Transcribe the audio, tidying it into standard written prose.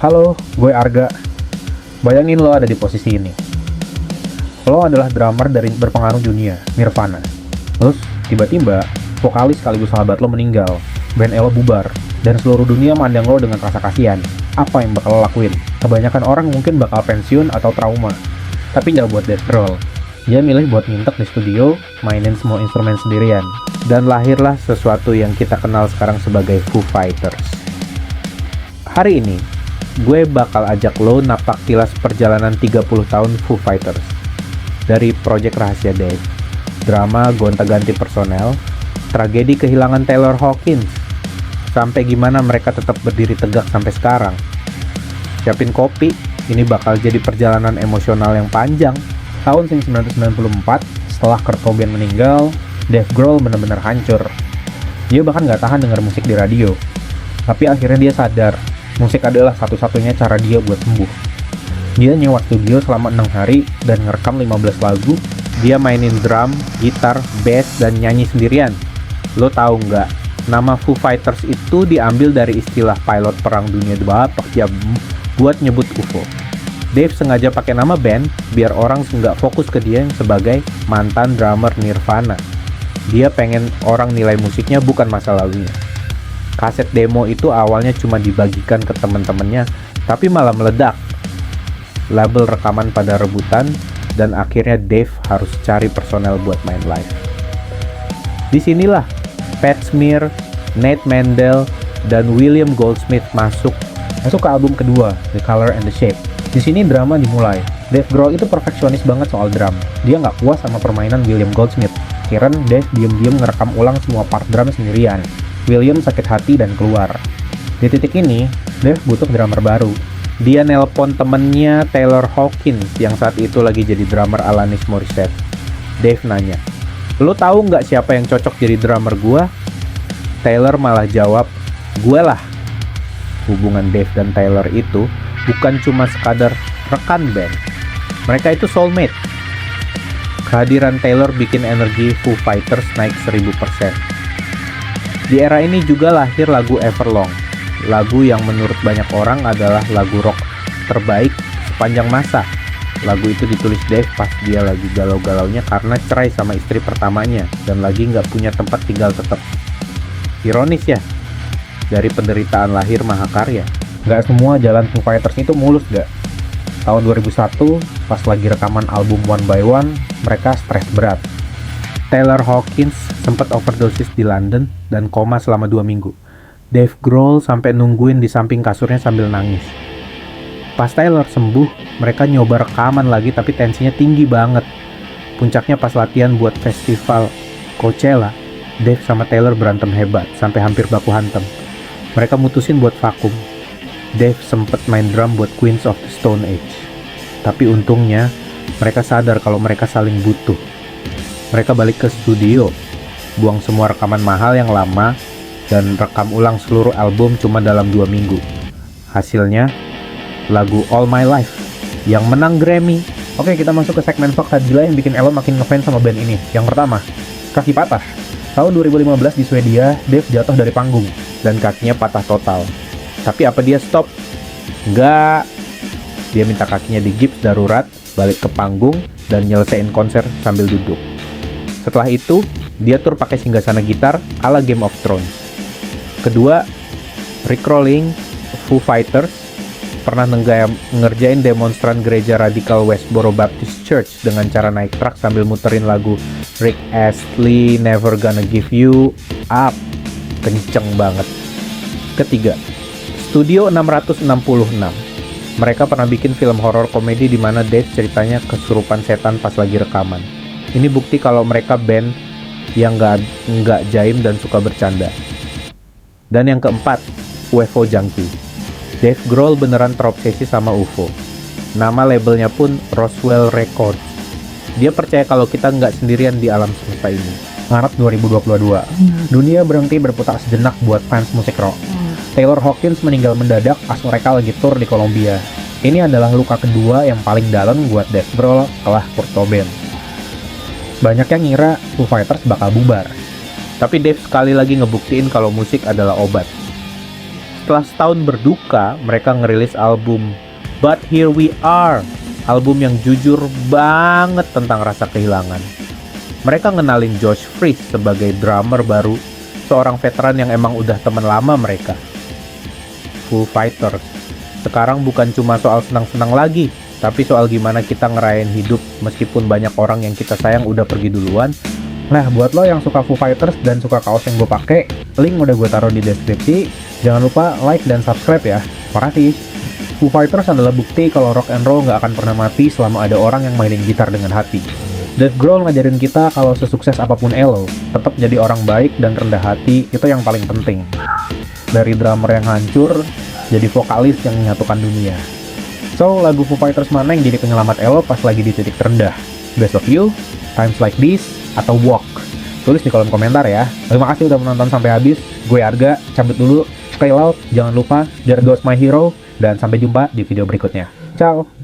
Halo, gue Arga. Bayangin lo ada di posisi ini. Lo adalah drummer dari berpengaruh dunia, Nirvana. Terus, tiba-tiba, vokalis sekaligus sahabat lo meninggal, band lo bubar, dan seluruh dunia mandang lo dengan rasa kasihan. Apa yang bakal lo lakuin? Kebanyakan orang mungkin bakal pensiun atau trauma. Tapi nggak buat Dave Grohl. Dia milih buat ngintek di studio, mainin semua instrumen sendirian. Dan lahirlah sesuatu yang kita kenal sekarang sebagai Foo Fighters. Hari ini, gue bakal ajak lo napak tilas perjalanan 30 tahun Foo Fighters. Dari proyek rahasia Dave, drama gonta-ganti personel, tragedi kehilangan Taylor Hawkins, sampai gimana mereka tetap berdiri tegak sampai sekarang. Siapin kopi, ini bakal jadi perjalanan emosional yang panjang. Tahun 1994, setelah Kurt Cobain meninggal, Dave Grohl benar-benar hancur. Dia bahkan nggak tahan dengar musik di radio. Tapi akhirnya dia sadar, musik adalah satu-satunya cara dia buat sembuh. Dia nyewa studio selama 6 hari dan ngerekam 15 lagu. Dia mainin drum, gitar, bass, dan nyanyi sendirian. Lo tahu nggak, nama Foo Fighters itu diambil dari istilah pilot perang dunia II buat nyebut UFO. Dave sengaja pakai nama band biar orang nggak fokus ke dia sebagai mantan drummer Nirvana. Dia pengen orang nilai musiknya bukan masa lalunya. Kaset demo itu awalnya cuma dibagikan ke teman-temannya, tapi malah meledak. Label rekaman pada rebutan, dan akhirnya Dave harus cari personel buat main live. Disinilah Pat Smear, Nate Mendel, dan William Goldsmith masuk ke album kedua, The Color and the Shape. Di sini drama dimulai. Dave Grohl itu perfeksionis banget soal drum. Dia nggak puas sama permainan William Goldsmith. Akhirnya Dave diem-diem ngerekam ulang semua part drum sendirian. William sakit hati dan keluar. Di titik ini, Dave butuh drummer baru. Dia nelpon temennya Taylor Hawkins yang saat itu lagi jadi drummer Alanis Morissette. Dave nanya, "Lo tahu nggak siapa yang cocok jadi drummer gua?" Taylor malah jawab, "Gue lah." Hubungan Dave dan Taylor itu bukan cuma sekadar rekan band. Mereka itu soulmate. Kehadiran Taylor bikin energi Foo Fighters naik 1000%. Di era ini juga lahir lagu Everlong. Lagu yang menurut banyak orang adalah lagu rock terbaik sepanjang masa. Lagu itu ditulis Dave pas dia lagi galau-galaunya karena cerai sama istri pertamanya dan lagi nggak punya tempat tinggal tetap. Ironis ya, dari penderitaan lahir mahakarya. Nggak semua jalan Foo Fighters itu mulus gak? Tahun 2001, pas lagi rekaman album One by One, mereka stres berat. Taylor Hawkins sempat overdosis di London dan koma selama 2 minggu. Dave Grohl sampai nungguin di samping kasurnya sambil nangis. Pas Taylor sembuh, mereka nyoba rekaman lagi tapi tensinya tinggi banget. Puncaknya pas latihan buat festival Coachella, Dave sama Taylor berantem hebat sampai hampir baku hantam. Mereka mutusin buat vakum. Dave sempet main drum buat Queens of the Stone Age. Tapi untungnya, mereka sadar kalau mereka saling butuh. Mereka balik ke studio, buang semua rekaman mahal yang lama, dan rekam ulang seluruh album cuma dalam 2 minggu. Hasilnya, lagu All My Life, yang menang Grammy. Oke, kita masuk ke segmen fakta gila yang bikin Elon makin ngefans sama band ini. Yang pertama, kaki patah. Tahun 2015 di Swedia, Dave jatuh dari panggung, dan kakinya patah total. Tapi apa dia stop? Enggak. Dia minta kakinya digips darurat, balik ke panggung, dan nyelesain konser sambil duduk. Setelah itu, dia tur pakai singgasana gitar ala Game of Thrones. Kedua, Rick Rolling, Foo Fighters, pernah ngerjain demonstran gereja radikal Westboro Baptist Church dengan cara naik truk sambil muterin lagu Rick Astley, Never Gonna Give You Up. Kenceng banget. Ketiga, Studio 666. Mereka pernah bikin film horor komedi di mana Dave ceritanya kesurupan setan pas lagi rekaman. Ini bukti kalau mereka band yang nggak jaim dan suka bercanda. Dan yang keempat, UFO Junkie. Dave Grohl beneran terobsesi sama UFO. Nama labelnya pun Roswell Records. Dia percaya kalau kita nggak sendirian di alam semesta ini. Maret 2022, dunia berhenti berputar sejenak buat fans musik rock. Taylor Hawkins meninggal mendadak pas mereka lagi tur di Kolombia. Ini adalah luka kedua yang paling dalam buat Dave Grohl setelah Kurt Cobain. Banyak yang ngira Foo Fighters bakal bubar. Tapi Dave sekali lagi ngebuktiin kalau musik adalah obat. Setelah setahun berduka, mereka ngerilis album But Here We Are, album yang jujur banget tentang rasa kehilangan. Mereka ngenalin Josh Freese sebagai drummer baru, seorang veteran yang emang udah teman lama mereka. Foo Fighters sekarang bukan cuma soal senang-senang lagi, tapi soal gimana kita ngerayain hidup meskipun banyak orang yang kita sayang udah pergi duluan. Nah, buat lo yang suka Foo Fighters dan suka kaos yang gue pakai, link udah gue taruh di deskripsi. Jangan lupa like dan subscribe ya. Makasih. Foo Fighters adalah bukti kalau rock and roll nggak akan pernah mati selama ada orang yang mainin gitar dengan hati. Dave Grohl ngajarin kita kalau sesukses apapun Elo, tetap jadi orang baik dan rendah hati, itu yang paling penting. Dari drummer yang hancur, jadi vokalis yang menyatukan dunia. So, lagu Foo Fighters mana yang jadi penyelamat Elo pas lagi di titik terendah? Best of You, Times Like This, atau Walk? Tulis di kolom komentar ya. Terima kasih udah menonton sampai habis. Gue Arga, cabut dulu. Stay loud, jangan lupa, there goes my hero, dan sampai jumpa di video berikutnya. Ciao!